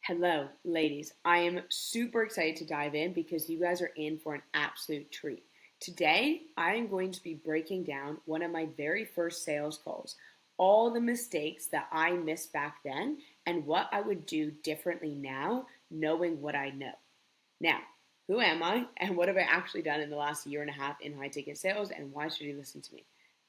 Hello, ladies. I am super excited to dive in because you guys are in for an absolute treat. Today, I am going to be breaking down one of my very first sales calls, all the mistakes that I missed back then, and what I would do differently now, knowing what I know. Now, who am I, and what have I actually done in the last year and a half in high ticket sales, and why should you listen to me?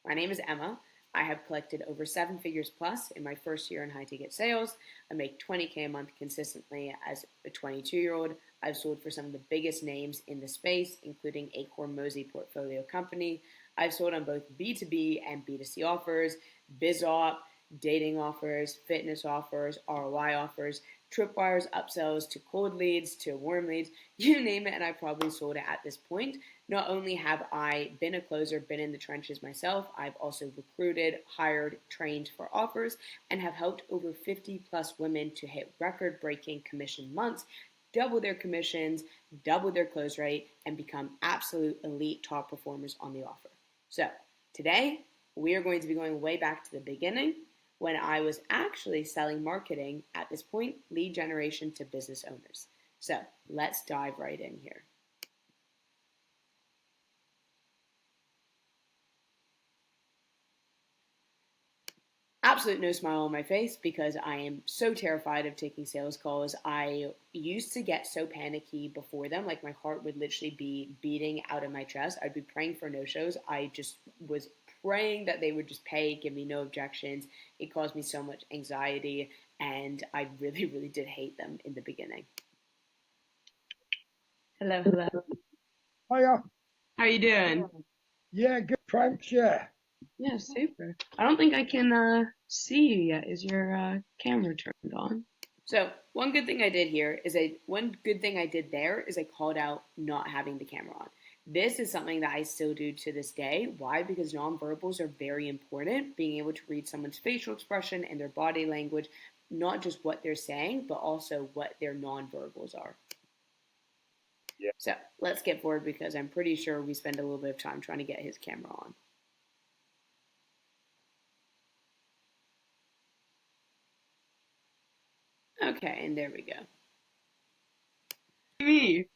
My name is Emma. I have collected over seven figures plus in my first year in high ticket sales. I make 20K a month consistently as a 22-year-old. I've sold for some of the biggest names in the space, including Acorn Mosey Portfolio Company. I've sold on both B2B and B2C offers, BizOp, dating offers, fitness offers, ROI offers, tripwires, upsells to cold leads, to warm leads, you name it, and I probably sold it at this point. Not only have I been a closer, been in the trenches myself, I've also recruited, hired, trained for offers, and have helped over 50 plus women to hit record-breaking commission months, double their commissions, double their close rate, and become absolute elite top performers on the offer. So today, we are going to be going way back to the beginning when I was actually selling marketing at this point, lead generation to business owners. So let's dive right in here. Absolute no smile on my face because I am so terrified of taking sales calls. I used to get so panicky before them, like my heart would literally be beating out of my chest. I'd be praying for no shows. I just was praying that they would just pay, give me no objections. It caused me so much anxiety, and I really, really did hate them in the beginning. Hello, hello. Hiya. How are you doing? Yeah, good, thanks. Yeah. Yeah, super. I don't think I can see you yet. Is your camera turned on? So one good thing I did here is one good thing I did there is I called out not having the camera on. This is something that I still do to this day. Why? Because nonverbals are very important. Being able to read someone's facial expression and their body language, not just what they're saying, but also what their nonverbals are. Yeah. So let's get forward because I'm pretty sure we spend a little bit of time trying to get his camera on. Okay, and there we go. Me,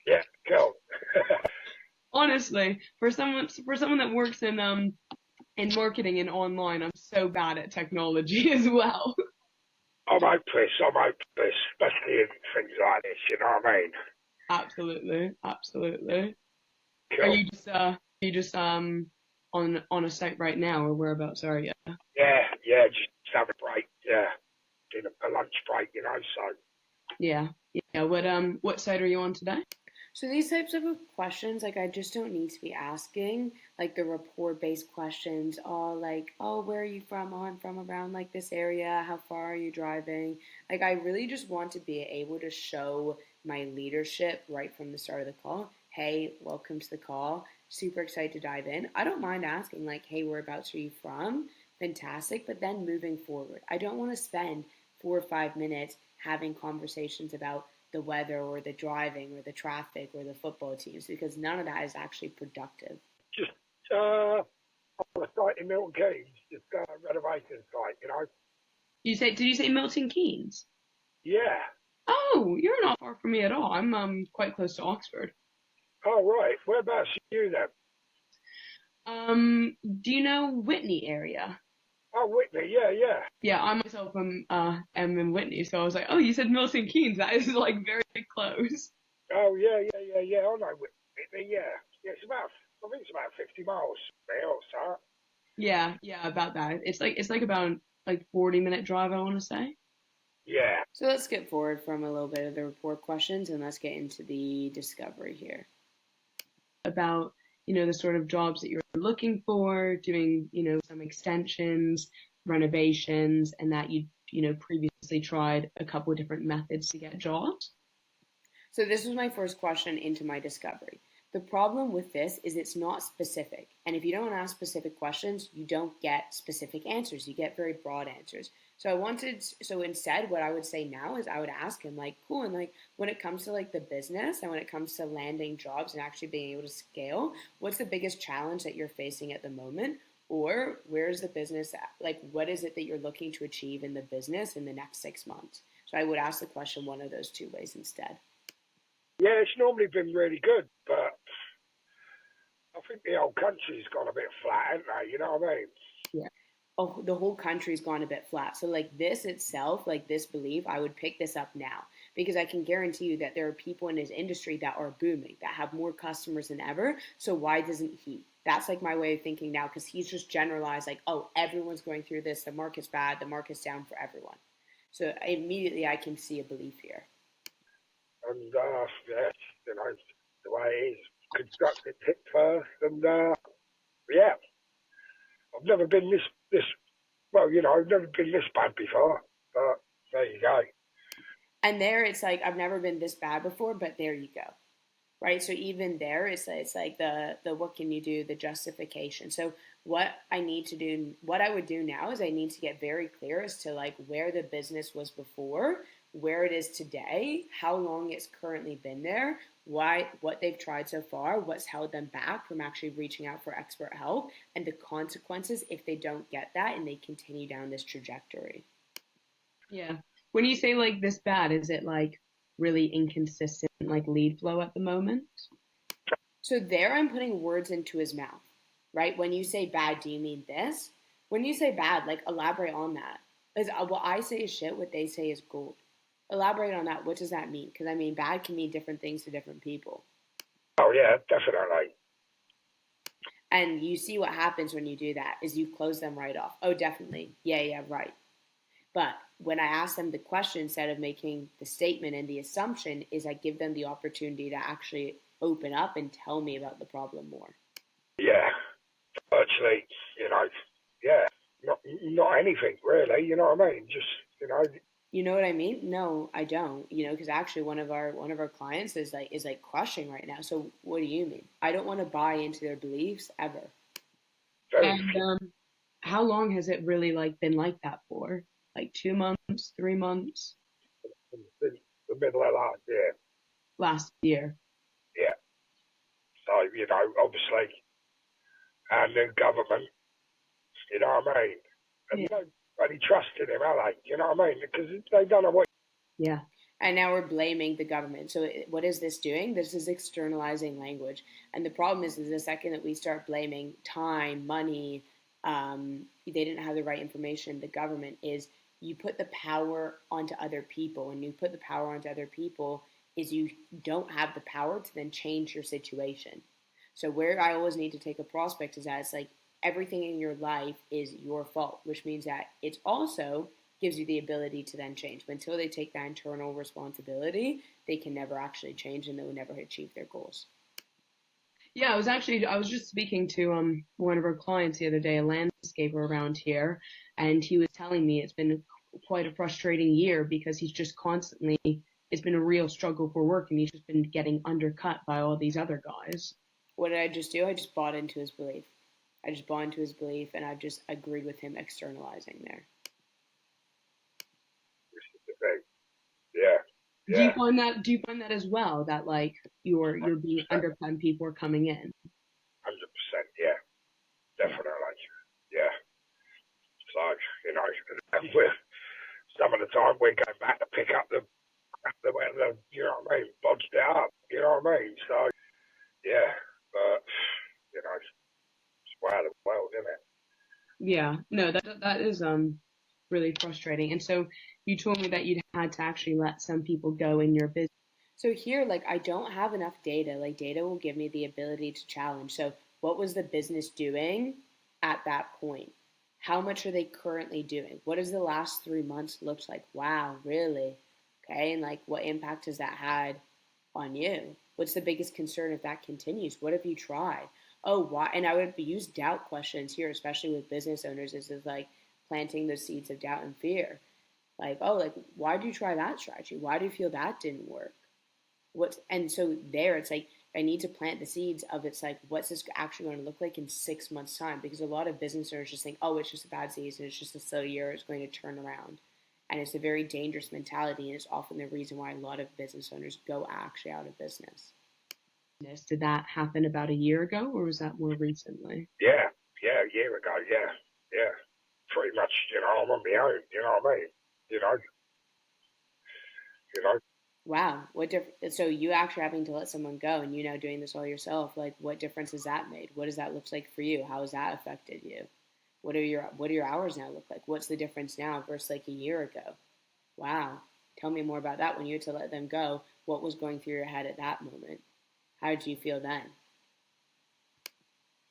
Yeah, cool. honestly, for someone that works in marketing and online, I'm so bad at technology as well. I'm hopeless, especially in things like this, you know what I mean? Absolutely, absolutely. Are Cool. you just on a site right now, or whereabouts are you? Yeah, just have a break, yeah. Doing a lunch break, so. Yeah, yeah. What site are you on today? So these types of questions, like I just don't need to be asking like the rapport-based questions. Oh, where are you from? Oh, I'm from around like this area. How far are you driving? Like I really just want to be able to show my leadership right from the start of the call. Hey, welcome to the call. Super excited to dive in. I don't mind asking like, hey, whereabouts are you from? Fantastic. But then moving forward, I don't want to spend 4 or 5 minutes having conversations about the weather or the driving or the traffic or the football teams because none of that is actually productive. Just, on a site in Milton Keynes, just a renovation site, Did you say Milton Keynes? Yeah. Oh, you're not far from me at all. I'm quite close to Oxford. Oh, right. Whereabouts are you then? Do you know Whitney area? Oh, Whitney, yeah. Yeah, I myself am in Whitney, so I was like, oh, you said Milton Keynes. That is like very close. Oh, yeah. I know Whitney, yeah. Yeah, I think it's about 50 miles there or so. Yeah, yeah, about that. It's like about like 40-minute drive, I want to say. Yeah. So let's skip forward from a little bit of the report questions and let's get into the discovery here. About, the sort of jobs that you're looking for, doing, some extensions, renovations, and that previously tried a couple of different methods to get jobs. So this was my first question into my discovery. The problem with this is it's not specific. And if you don't ask specific questions, you don't get specific answers. You get very broad answers. So instead, what I would say now is I would ask him like, cool. And like, when it comes to like the business and when it comes to landing jobs and actually being able to scale, what's the biggest challenge that you're facing at the moment? Or where's the business at? Like, what is it that you're looking to achieve in the business in the next 6 months? So I would ask the question one of those two ways instead. Yeah, it's normally been really good, but I think the whole country's gone a bit flat, hasn't they? You know what I mean? Yeah. Oh, the whole country's gone a bit flat. So like this itself, like this belief, I would pick this up now because I can guarantee you that there are people in his industry that are booming, that have more customers than ever. So why doesn't he? That's like my way of thinking now because he's just generalized like, oh, everyone's going through this. The market's bad. The market's down for everyone. So immediately I can see a belief here. And yeah, you know, the way it is, constructed hit first, and yeah, I've never been this well, you know, I've never been this bad before, but there you go. And there it's like I've never been this bad before, but there you go. Right? So even there, it's like the what can you do, the justification. So what I need to do, what I would do now is I need to get very clear as to like where the business was before, where it is today, how long it's currently been there, why, what they've tried so far, what's held them back from actually reaching out for expert help, and the consequences if they don't get that and they continue down this trajectory. Yeah. When you say like this bad, is it like really inconsistent like lead flow at the moment? So there I'm putting words into his mouth, right? When you say bad, do you mean this? When you say bad, like elaborate on that. Is what I say is shit, what they say is gold. Elaborate on that. What does that mean? Because I mean, bad can mean different things to different people. Oh yeah, definitely. And you see what happens when you do that is you close them right off. Oh, definitely. Yeah, yeah, right. But when I ask them the question instead of making the statement and the assumption is I give them the opportunity to actually open up and tell me about the problem more. Yeah, virtually, you know, yeah, not anything really. You know what I mean? Just you know, You know what I mean? No, I don't. You know, because actually one of our clients is like crushing right now. So what do you mean? I don't want to buy into their beliefs ever. very And few. how long has it really like been like that for? Like 2 months, 3 months, In the middle of last year. last year? Yeah. So you know, obviously, and the government. You know what I mean? And Yeah. nobody trusted him, are they? You know what I mean? Because they don't know what. Yeah. And now we're blaming the government. So what is this doing? This is externalizing language. And the problem is the second that we start blaming time, money, they didn't have the right information, the government is you put the power onto other people. And you put the power onto other people is you don't have the power to then change your situation. So where I always need to take a prospect is that it's like everything in your life is your fault, which means that it's also gives you the ability to then change. But until they take that internal responsibility, they can never actually change and they will never achieve their goals. Yeah, I was just speaking to one of our clients the other day, a landscaper around here, and he was telling me it's been quite a frustrating year because he's just constantly it's been a real struggle for work and he's just been getting undercut by all these other guys. What did I just do? I just bought into his belief. I just bought into his belief and I've just agreed with him externalizing there. Yeah, yeah, Do you find that as well that like you're being 100%, undercut and people are coming in? 100%. Yeah, definitely. Yeah. So you know, and we're some of the time we're going back to pick up the you know what I mean, bodged it up. You know what I mean? So yeah, but you know, it's way of the world, isn't it? Yeah, no, that is really frustrating. And so you told me that you'd had to actually let some people go in your business. So here, like, I don't have enough data. Like, data will give me the ability to challenge. So, what was the business doing at that point? How much are they currently doing? What does the last 3 months look like? Wow, really? Okay, and like, what impact has that had on you? What's the biggest concern if that continues? What have you tried? Oh, why? And I would use doubt questions here, especially with business owners. Is like planting those seeds of doubt and fear. Like, oh, like, why did you try that strategy? Why do you feel that didn't work? What's and so there it's like I need to plant the seeds of it's like what's this actually going to look like in 6 months time because a lot of business owners just think oh it's just a bad season it's just a slow year it's going to turn around and it's a very dangerous mentality and it's often the reason why a lot of business owners go actually out of business. Did that happen about a year ago or was that more recently? Yeah, yeah, a year ago. Yeah, yeah. Pretty much, you know, I'm on my own. You know what I mean? You know, you know. Wow. So you actually having to let someone go and you now doing this all yourself, like what difference has that made? What does that look like for you? How has that affected you? What do your hours now look like? What's the difference now versus like a year ago? Wow. Tell me more about that when you had to let them go. What was going through your head at that moment? How did you feel then?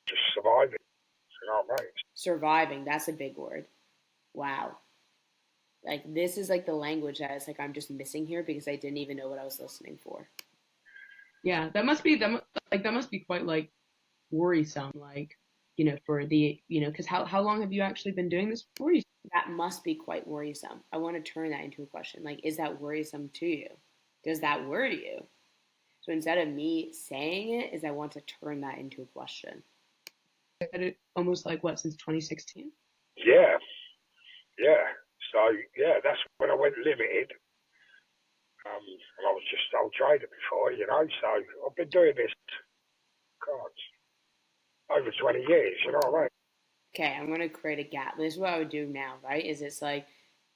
Just surviving, you know what I mean? Surviving, that's a big word. Wow. Like this is like the language that it's like I'm just missing here because I didn't even know what I was listening for. Yeah, that must be quite like worrisome, like, for because how long have you actually been doing this for? You That must be quite worrisome. I want to turn that into a question. Like, is that worrisome to you? Does that worry you? So instead of me saying it, is I want to turn that into a question. had it almost like what, since 2016? Yeah, yeah. So yeah, that's when I went limited. And I was just sole trader before, you know. So I've been doing this, God, over 20 years, you know what I mean? Okay, I'm going to create a gap. This is what I would do now, right? Is it's like,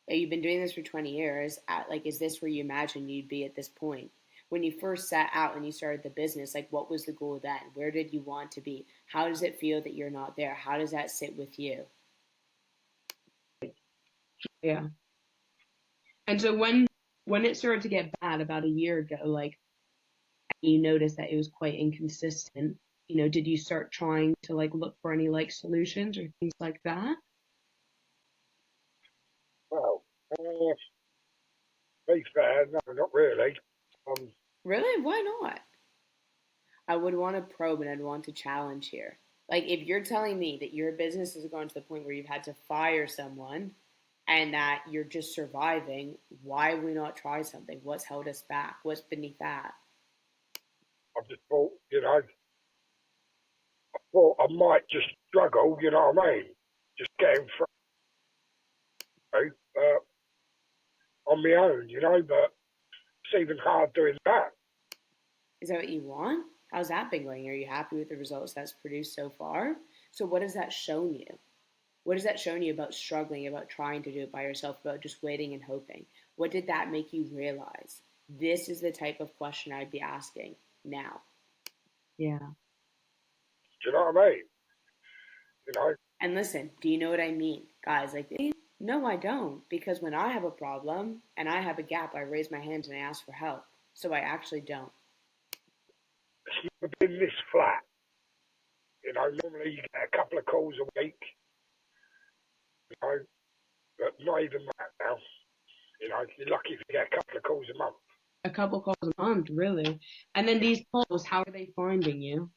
you've been doing this for 20 years. Like, is this where you imagine you'd be at this point? When you first set out and you started the business, like, what was the goal then? Where did you want to be? How does it feel that you're not there? How does that sit with you? Yeah. And so when it started to get bad about a year ago, like, you noticed that it was quite inconsistent, did you start trying to like look for any like solutions or things like that? Well, to be fair, no, not really. Um, Really? Why not? I would want to probe and I'd want to challenge here. Like, if you're telling me that your business has gone to the point where you've had to fire someone and that you're just surviving, why would we not try something? What's held us back? What's beneath that? I just thought, you know, thought I might just struggle, you know what I mean? Just getting through on my own, you know, but it's even hard doing that. Is that what you want? How's that been going? Are you happy with the results that's produced so far? So, what has that shown you? What has that shown you about struggling, about trying to do it by yourself, about just waiting and hoping? What did that make you realize? This is the type of question I'd be asking now. Yeah. Do you know what I mean? You know, And listen, do you know what I mean? Guys, like, no, I don't. Because when I have a problem and I have a gap, I raise my hand and I ask for help. So I actually don't. it's never been this flat. You know, normally you get a couple of calls a week, you know, but not even that now. You know, you're lucky if you get a couple of calls a month. A couple calls a month, really. And then these calls, how are they finding you?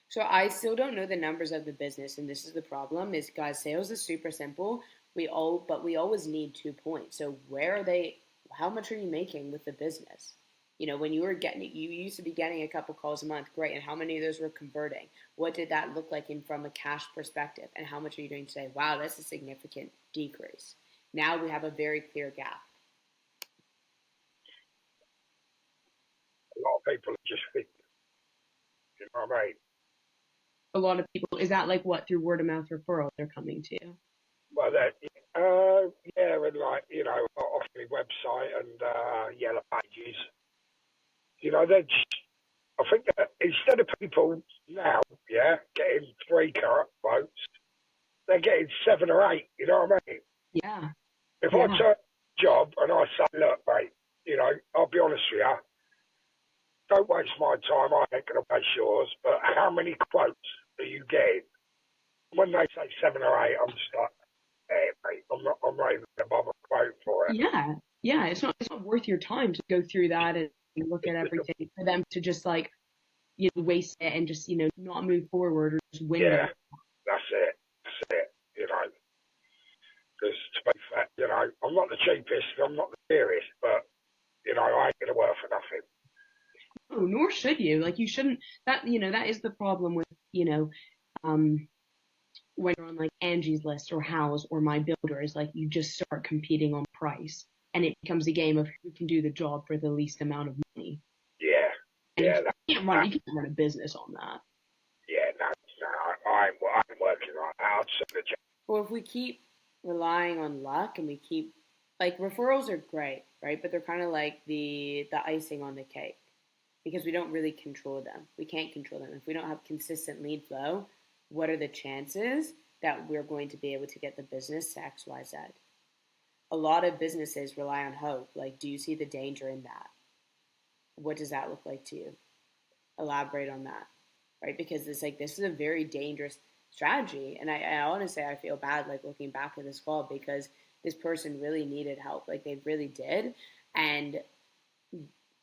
So I still don't know the numbers of the business, and this is the problem. Is guys, sales is super simple. But we always need 2 points. So where are they? How much are you making with the business? When you were getting, you used to be getting a couple calls a month, great. And how many of those were converting? What did that look like from a cash perspective? And how much are you doing today? Wow, that's a significant decrease. Now we have a very clear gap. A lot of people are just think, you know what I mean? A lot of people, is that like what, through word of mouth referral they're coming to you? Well, that, yeah, and like, you know, off my website and Yellow Pages, you know, they're just, I think that instead of people now, yeah, getting three car quotes, they're getting 7 or 8, you know what I mean? Yeah. If I Yeah. turn a job and I say, look, mate, you know, I'll be honest with you, don't waste my time, I ain't going to waste yours, but how many quotes are you getting? When they say 7 or 8, I'm just like, hey, mate, I'm not even going to bother quote for it. Yeah. Yeah. It's not worth your time to go through that and look at everything for them to just like, waste it and just, not move forward or just window. Yeah, that's it. That's it, you know. Because to be fair, you know, I'm not the cheapest, I'm not the dearest, but, you know, I ain't going to work for nothing. No, nor should you. Like you shouldn't that is the problem with, um when you're on like Angie's List or House or My Builder is like you just start competing on price and it becomes a game of who can do the job for the least amount of money. Yeah, And yeah, you can't run a business on that. yeah, no, I ain't working like that. I'd send the Well, if we keep relying on luck and we keep Like referrals are great, right? But they're kind of like the icing on the cake because we don't really control them. We can't control them. If we don't have consistent lead flow, what are the chances that we're going to be able to get the business to XYZ? A lot of businesses rely on hope. Like, do you see the danger in that? What does that look like to you? Elaborate on that, right? Because it's like this is a very dangerous strategy, and I honestly I feel bad like looking back at this call because this person really needed help, like they really did, and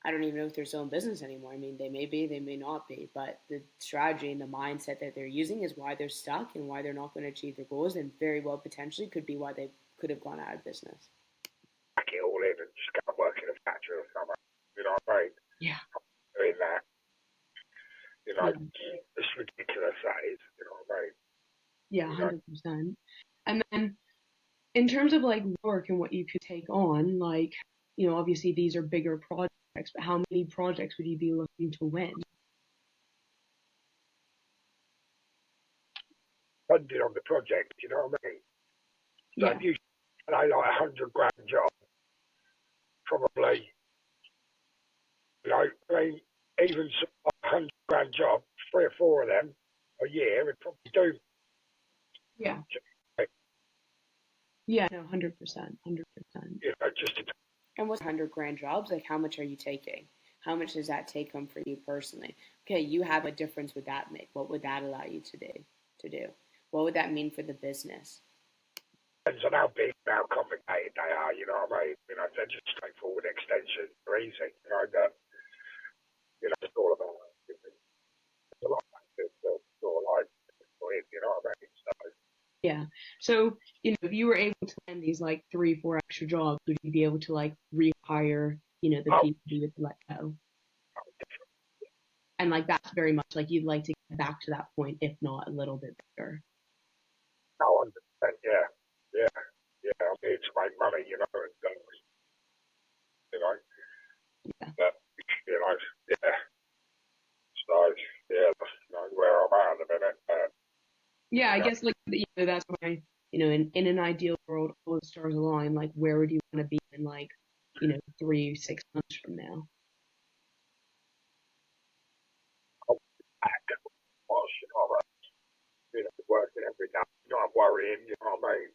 I don't even know if they're still in business anymore. I mean, they may be, they may not be, but the strategy and the mindset that they're using is why they're stuck and why they're not going to achieve their goals, and very well potentially could be why they could have gone out of business. Pack it all in and just go and work in a factory or somewhere. You know what I mean? Yeah. Doing that. You know, Yeah. it's ridiculous that is. You know what I mean? Yeah, You know, 100%. And then in terms of like work and what you could take on, like, obviously these are bigger projects, but how many projects would you be looking to win? funded on the project. You know what I mean? So Yeah. if you say like $100,000 job, probably, you know, I mean, even some $100,000 job, 3 or 4 of them a year would probably do. Yeah. Yeah, no, 100%, 100%. You know, just to. And what's 100 grand jobs? Like, how much are you taking? How much does that take home for you personally? Okay, you have a difference would that make? What would that allow you to do? To do? What would that mean for the business? Depends on how big and how complicated they are, you know what I mean? You know, they're just straightforward extensions. They're easy, you know, but, you know, it's all about, there's a lot of factors that sort of like, you know what I mean? So, Yeah. So, if you were able to land these like 3, 4 extra jobs, would you be able to like rehire, the oh, people you would let go? And like that's very much like you'd like to get back to that point, if not a little bit bigger. no, 100%, yeah, yeah, yeah, I'm here to make money, you know, and, you know, Yeah. but, you know, yeah, so, yeah, that's, you know, where I'm at the minute, Yeah, you I know, guess like that's why, in an ideal world, all the stars align, like where would you want to be in like, 3, 6 months from now? I'm back, you know, working every day, you know, I'm worrying, you know what I mean?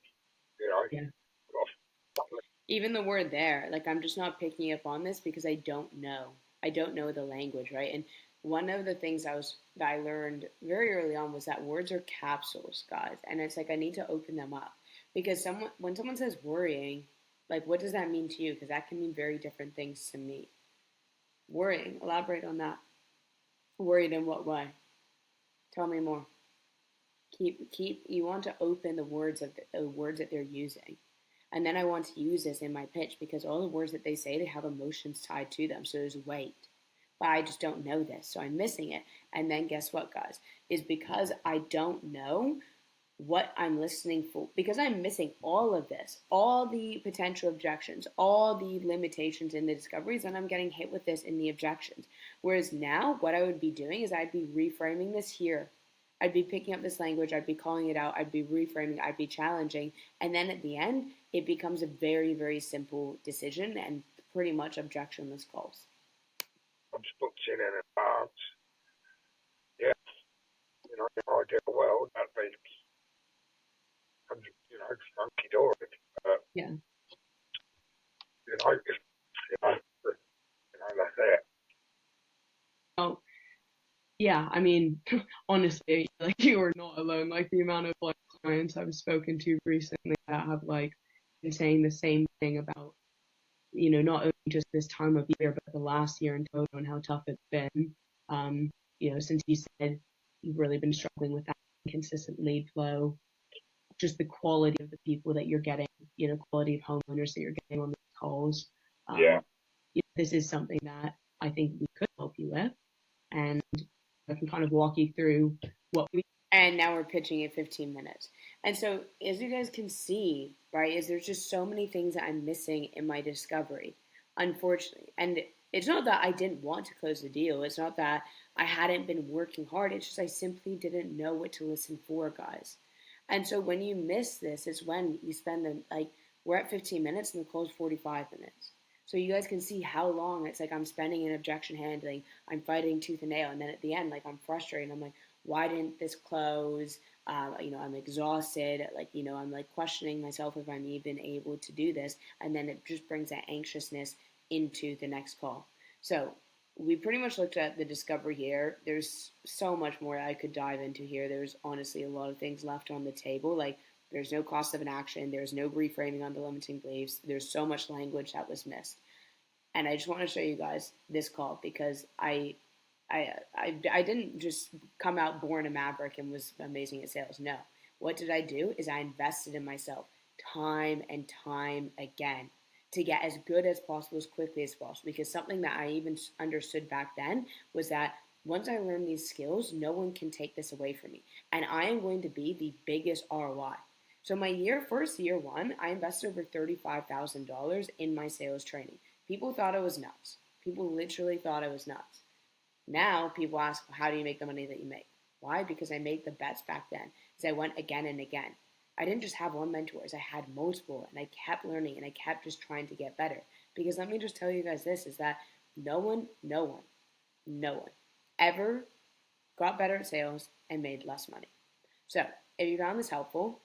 You know, Yeah. Even the word there, like I'm just not picking up on this because I don't know. I don't know the language, right? And one of the things that I learned very early on was that words are capsules, guys, and it's like I need to open them up because when someone says worrying, like what does that mean to you? Because that can mean very different things to me. Worrying, elaborate on that. Worried in what way? Tell me more. Keep. You want to open the words of the words that they're using. And then I want to use this in my pitch because all the words that they say, they have emotions tied to them. So there's weight. But I just don't know this. So I'm missing it. And then guess what, guys? Is because I don't know what I'm listening for, because I'm missing all of this, all the potential objections, all the limitations in the discoveries, and I'm getting hit with this in the objections. Whereas now, what I would be doing is I'd be reframing this here. I'd be picking up this language, I'd be calling it out, I'd be reframing, I'd be challenging, and then at the end, it becomes a very, very simple decision and pretty much objectionless calls. I'm just booked in advance. Yeah, you know, in an ideal world, that'd be, you know, funky dory. Yeah. You know, that's it. Oh, yeah. I mean, honestly, like you are not alone. Like the amount of like clients I've spoken to recently that have like been saying the same thing about, not only just this time of year, but the last year in total and how tough it's been. Since you said you've really been struggling with that consistent lead flow, just the quality of the people that you're getting, quality of homeowners that you're getting on these calls. Yeah. This is something that I think we could help you with, and I can kind of walk you through what we. And now we're pitching at 15 minutes. And so, as you guys can see, right, is there's just so many things that I'm missing in my discovery, unfortunately. And it's not that I didn't want to close the deal. It's not that I hadn't been working hard. It's just I simply didn't know what to listen for, guys. And so when you miss this is when you spend the like We're at 15 minutes and the call's 45 minutes. So you guys can see how long it's like I'm spending in objection handling. I'm fighting tooth and nail. And then at the end, like I'm frustrated. I'm like, why didn't this close? I'm exhausted. I'm like questioning myself if I'm even able to do this. And then it just brings that anxiousness into the next call. So we pretty much looked at the discovery here. There's so much more I could dive into here. There's honestly a lot of things left on the table. Like there's no cost of an action. There's no reframing on the limiting beliefs. There's so much language that was missed. And I just want to show you guys this call because I didn't just come out born a maverick and was amazing at sales. No. What did I do is I invested in myself time and time again to get as good as possible as quickly as possible, because something that I even understood back then was that once I learn these skills, no one can take this away from me. And I am going to be the biggest ROI. So my first year one, I invested over $35,000 in my sales training. People thought I was nuts. People literally thought I was nuts. Now people ask, how do you make the money that you make? Why? Because I made the bets back then. Because I went again and again. I didn't just have one mentor, I had multiple, and I kept learning, and I kept just trying to get better. Because let me just tell you guys this, is that no one ever got better at sales and made less money. So if you found this helpful,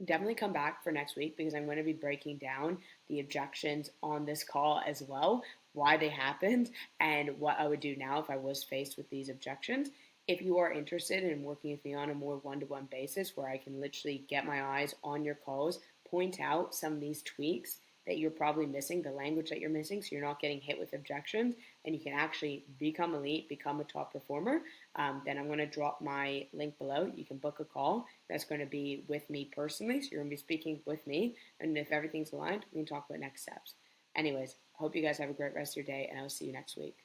definitely come back for next week, because I'm going to be breaking down the objections on this call as well, why they happened, and what I would do now if I was faced with these objections. If you are interested in working with me on a more one-to-one basis where I can literally get my eyes on your calls, point out some of these tweaks that you're probably missing, the language that you're missing, so you're not getting hit with objections, and you can actually become elite, become a top performer, then I'm going to drop my link below. You can book a call. That's going to be with me personally, so you're going to be speaking with me, and if everything's aligned, we can talk about next steps. Anyways, I hope you guys have a great rest of your day, and I'll see you next week.